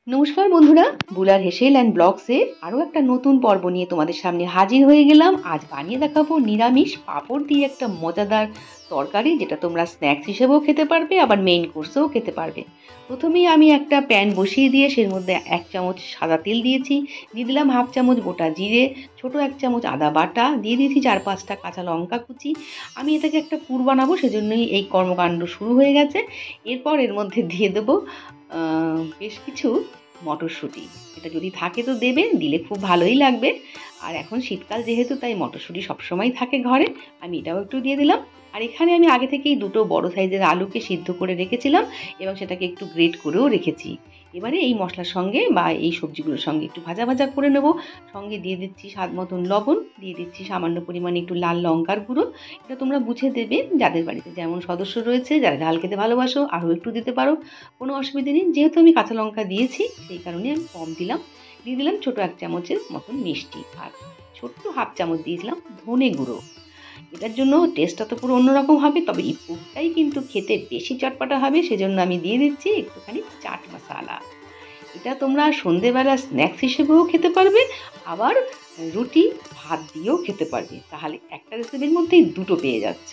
নমস্কার বন্ধুরা, বুলার হেসেল অ্যান্ড ব্লগসে আরও একটা নতুন পর্ব নিয়ে তোমাদের সামনে হাজির হয়ে গেলাম। আজ বানিয়ে দেখাবো নিরামিষ পাঁপড় দিয়ে একটা মজাদার তরকারি, যেটা তোমরা স্ন্যাক্স হিসেবেও খেতে পারবে, আবার মেইন কোর্সেও খেতে পারবে। প্রথমেই আমি একটা প্যান বসিয়ে দিয়ে সের মধ্যে 1 চামচ সাদা তেল দিয়েছি, দিয়ে দিলাম 1/2 চামচ গোটা জিরে, ছোট 1 চামচ আদা বাটা, দিয়ে দিয়েছি 4-5টা কাঁচা লঙ্কা কুচি। আমি এটাকে একটা পুর বানাবো, সেজন্যই এই কর্মকাণ্ড শুরু হয়ে গেছে। এরপর এর মধ্যে দিয়ে দেবো বেশ কিছু মটরশুঁটি। এটা যদি থাকে তো দেবে, দিলে খুব ভালোই লাগবে। আর এখন শীতকাল যেহেতু, তাই মটরশুঁটি সবসময় থাকে ঘরে, আমি এটাও একটু দিয়ে দিলাম। আর এখানে আমি আগে থেকেই 2টো বড় সাইজের আলুকে সিদ্ধ করে রেখেছিলাম এবং সেটাকে একটু গ্রেট করেও রেখেছি। এবারে এই মশলার সঙ্গে বা এই সবজিগুলোর সঙ্গে একটু ভাজা ভাজা করে নেব। সঙ্গে দিয়ে দিচ্ছি স্বাদ মতন লবণ, দিয়ে দিচ্ছি সামান্য পরিমাণে একটু লাল লঙ্কার গুঁড়ো। এটা তোমরা বুঝে দেবে, যাদের বাড়িতে যেমন সদস্য রয়েছে, যারা ঝাল খেতে ভালোবাসো আরও একটু দিতে পারো, কোনো অসুবিধে নেই। যেহেতু আমি কাঁচা লঙ্কা দিয়েছি, সেই কারণে আমি কম দিলাম। দিয়ে দিলাম ছোট 1 চামচের মতন মিষ্টি, আর ছোট্ট 1/2 চামচ দিয়েছিলাম ধনে গুঁড়ো। এটার জন্য টেস্টটা তো পুরো অন্যরকম হবে, তবে এই পুরটাই কিন্তু খেতে বেশি চটপাটা হবে, সেজন্য আমি দিয়ে দিচ্ছি একটুখানি চাট মশলা। এটা তোমরা সন্ধেবেলা স্ন্যাক্স হিসেবেও খেতে পারবে, আবার রুটি ভাত দিয়েও খেতে পারবে। তাহলে একটা রেসিপির মধ্যেই দুটো পেয়ে যাচ্ছ।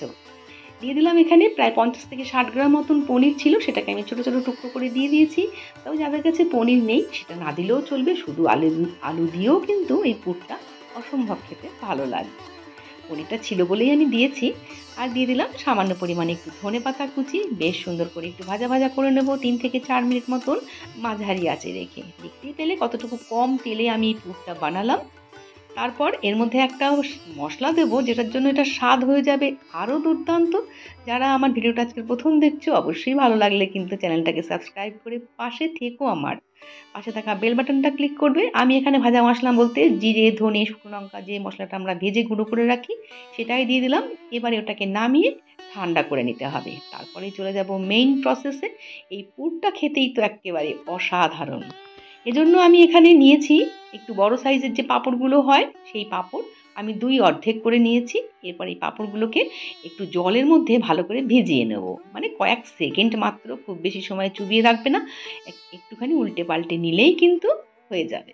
দিয়ে দিলাম এখানে প্রায় 50 থেকে 60 গ্রাম মতন পনির ছিল, সেটাকে আমি ছোটো ছোটো টুকরো করে দিয়ে দিয়েছি। তবে যাদের কাছে পনির নেই, সেটা না দিলেও চলবে, শুধু আলু আলু দিয়েও কিন্তু এই পুরটা অসম্ভব খেতে ভালো লাগবে। পনিরটা ছিল বলেই আমি দিয়েছি। আর দিয়ে দিলাম সামান্য পরিমাণে একটু ধনেপাতা কুচি, বেশ সুন্দর করে একটু ভাজা ভাজা করে নেব 3 থেকে 4 মিনিট মতন মাঝারি আঁচে রেখে। দেখতেই পেলে কতটুকু কম তেলে আমি এই পুরটা বানালাম। তারপর এর মধ্যে একটা মশলা দেবো, যেটার জন্য এটা স্বাদ হয়ে যাবে আরও দুর্দান্ত। যারা আমার ভিডিওটা আজকে প্রথম দেখছো, অবশ্যই ভালো লাগলে কিন্তু চ্যানেলটাকে সাবস্ক্রাইব করে পাশে থেকো। আমার পাশে থাকা বেল বাটনটা ক্লিক করবে। আমি এখানে ভাজা মশলা বলতে জিরে, ধনে, শুকনো লঙ্কা, যে মশলাটা আমরা ভেজে গুঁড়ো করে রাখি, সেটাই দিয়ে দিলাম। এবারে ওটাকে নামিয়ে ঠান্ডা করে নিতে হবে। তারপরেই চলে যাব মেইন প্রসেসে। এই পুরটা খেতেই তো একেবারে অসাধারণ। এজন্য আমি এখানে নিয়েছি একটু বড় সাইজের যে পাঁপড়গুলো হয়, সেই পাঁপড় আমি 2 অর্ধেক করে নিয়েছি। এরপর এই পাঁপড়গুলোকে একটু জলের মধ্যে ভালো করে ভিজিয়ে নেব, মানে কয়েক সেকেন্ড মাত্র, খুব বেশি সময় চুবিয়ে রাখবে না, একটুখানি উল্টে পাল্টে নিলেই কিন্তু হয়ে যাবে।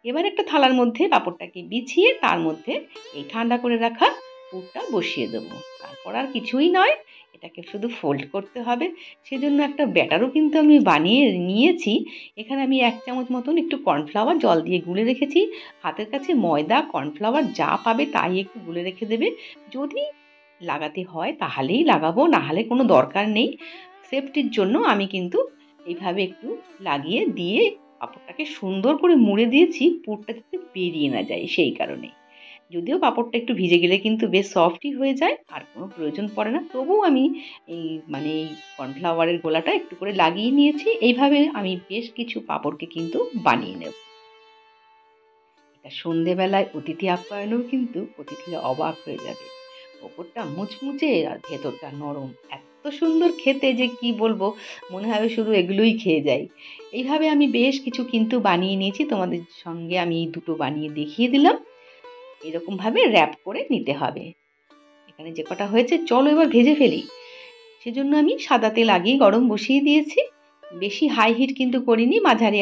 এবার একটা থালার মধ্যে পাঁপড়টাকে বিছিয়ে তার মধ্যে এই ঠান্ডা করে রাখা পুরটা বসিয়ে দেবো। তারপর আর কিছুই নয়, এটাকে শুধু ফোল্ড করতে হবে। সেজন্য একটা ব্যাটারও কিন্তু আমি বানিয়ে নিয়েছি। এখানে আমি 1 চামচ মতন একটু কর্নফ্লাওয়ার জল দিয়ে গুলে রেখেছি। হাতের কাছে ময়দা, কর্নফ্লাওয়ার যা পাবে তাই একটু গুলে রেখে দেবে। যদি লাগাতে হয় তাহলেই লাগাবো, না হলে কোনো দরকার নেই। সেফটির জন্য আমি কিন্তু এইভাবে একটু লাগিয়ে দিয়ে পাঁপড়টাকে সুন্দর করে মুড়ে দিয়েছি, পুরটা যাতে বেরিয়ে না যায় সেই কারণে। যদিও পাঁপড়টা একটু ভিজে গেলে কিন্তু বেশ সফটই হয়ে যায়, আর কোনো প্রয়োজন পড়ে না। তবুও আমি এই কর্নফ্লাওয়ারের গোলাটা একটু করে লাগিয়ে নিয়েছি। এইভাবে আমি বেশ কিছু পাঁপড়কে কিন্তু বানিয়ে নেব। এটা সন্ধেবেলায় অতিথি আপ্যায়নেও কিন্তু অতিথিরা অবাক হয়ে যাবে। ওপরটা মুচমুচে আর ভেতরটা নরম, এত সুন্দর খেতে যে কি বলবো, মনে হবে শুধু এগুলোই খেয়ে যাই। এইভাবে আমি বেশ কিছু কিন্তু বানিয়ে নিয়েছি, তোমাদের সঙ্গে আমি এই দুটো বানিয়ে দেখিয়ে দিলাম। এরকমভাবে র্যাপ করে নিতে হবে। এখানে যে কটা হয়েছে, চলো এবার ভেজে ফেলি। সেজন্য আমি সাদা তেল আগেই গরম বসিয়ে দিয়েছি। বেশি হাই হিট কিন্তু করিনি, মাঝারি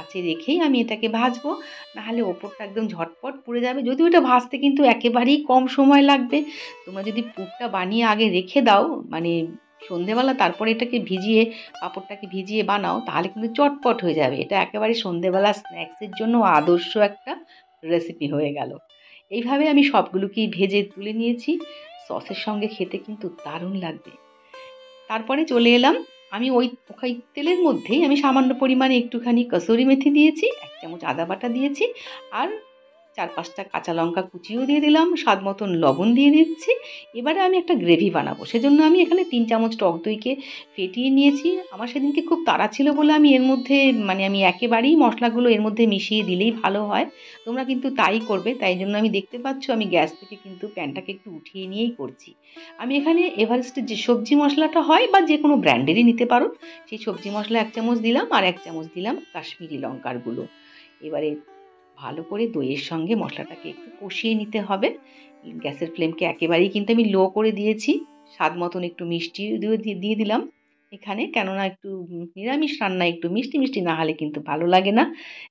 আঁচে রেখেই আমি এটাকে ভাজবো। নাহলে ওপরটা একদম ঝটপট পুড়ে যাবে। যদিও এটা ভাজতে কিন্তু একেবারেই কম সময় লাগবে। তোমরা যদি পুরটা বানিয়ে আগে রেখে দাও, মানে সন্ধেবেলা তারপরে এটাকে ভিজিয়ে, পাঁপড়টাকে ভিজিয়ে বানাও, তাহলে কিন্তু চটপট হয়ে যাবে। এটা একেবারে সন্ধেবেলা স্ন্যাক্সের জন্য আদর্শ একটা রেসিপি হয়ে গেল। এইভাবে আমি সবগুলোকেই ভেজে তুলে নিয়েছি। সসের সঙ্গে খেতে কিন্তু দারুণ লাগবে। তারপরে চলে এলাম, আমি ওই তেলের মধ্যেই আমি সামান্য পরিমাণে একটুখানি কসুরি মেথি দিয়েছি, 1 চামচ আদা বাটা দিয়েছি, আর 4-5টা কাঁচা লঙ্কা কুচিও দিয়ে দিলাম, স্বাদ মতন লবণ দিয়ে দিচ্ছি। এবারে আমি একটা গ্রেভি বানাবো, সেজন্য আমি এখানে 3 চামচ টক দইকে ফেটিয়ে নিয়েছি। আমার সেদিনকে খুব তাড়া ছিল বলে আমি এর মধ্যে, মানে আমি একেবারেই মশলাগুলো এর মধ্যে মিশিয়ে দিলেই ভালো হয়। তোমরা কিন্তু তাই করবে, তাই জন্য আমি দেখতে পাচ্ছ আমি গ্যাস থেকে কিন্তু প্যানটাকে একটু উঠিয়ে নিয়েই করছি। আমি এখানে এভারেস্টের যে সবজি মশলাটা হয়, বা যে কোনো ব্র্যান্ডেরই নিতে পারো, সেই সবজি মশলা 1 চামচ দিলাম, আর 1 চামচ দিলাম কাশ্মীরি লঙ্কার গুঁড়ো। এবারে ভালো করে দইয়ের সঙ্গে মশলাটাকে একটু কষিয়ে নিতে হবে। গ্যাসের ফ্লেমকে একেবারেই কিন্তু আমি লো করে দিয়েছি। স্বাদ মতন একটু মিষ্টি দিয়ে দিলাম। এখানে, কেননা একটু নিরামিষ রান্না একটু মিষ্টি, মিষ্টি না হলে কিন্তু ভালো লাগে না।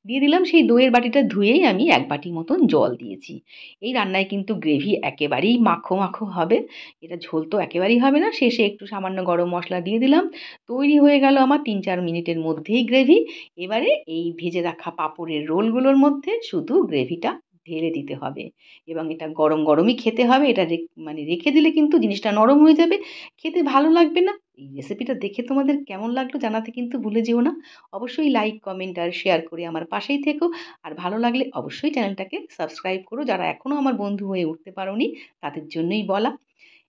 দিয়ে দিলাম সেই দইয়ের বাটিটা ধুয়েই আমি ১ বাটি মতন জল দিয়েছি। এই রান্নায় কিন্তু গ্রেভি একেবারেই মাখো, মাখো হবে। এটা ঝোল তো একেবারেই হবে না। শেষে একটু সামান্য গরম মসলা দিয়ে দিলাম। তৈরি হয়ে গেল আমার ৩-৪ মিনিটের মধ্যেই গ্রেভি। এবারে এই ভেজে রাখা পাঁপড়ের রোলগুলোর মধ্যে শুধু গ্রেভিটা ঢেলে দিতে হবে এবং এটা গরম, গরমই খেতে হবে। এটা মানে রেখে দিলে কিন্তু জিনিসটা নরম হয়ে যাবে। খেতে ভালো লাগবে না। এই রেসিপিটা দেখে তোমাদের কেমন লাগলো জানাতে কিন্তু ভুলে যেও না। অবশ্যই লাইক, কমেন্ট আর শেয়ার করে আমার পাশেই থেকো। আর ভালো লাগলে অবশ্যই চ্যানেলটাকে সাবস্ক্রাইব করো। যারা এখনো আমার বন্ধু হয়ে উঠতে পারোনি তাদের জন্যই বলা।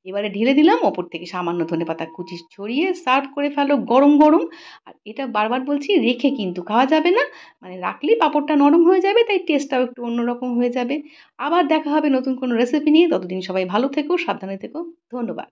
এবারে ঢেলে দিলাম, ওপর থেকে সামান্য ধনেপাতা কুচি ছড়িয়ে সার্ভ করে ফেলো গরম, গরম। আর এটা বারবার বলছি রেখে কিন্তু খাওয়া যাবে না। মানে রাখলেই পাঁপড়টা নরম হয়ে যাবে, তাই টেস্টটাও একটু অন্যরকম হয়ে যাবে। আবার দেখা হবে নতুন কোনো রেসিপি নিয়ে। ততদিন সবাই ভালো থেকো, সাবধানে থেকো। ধন্যবাদ।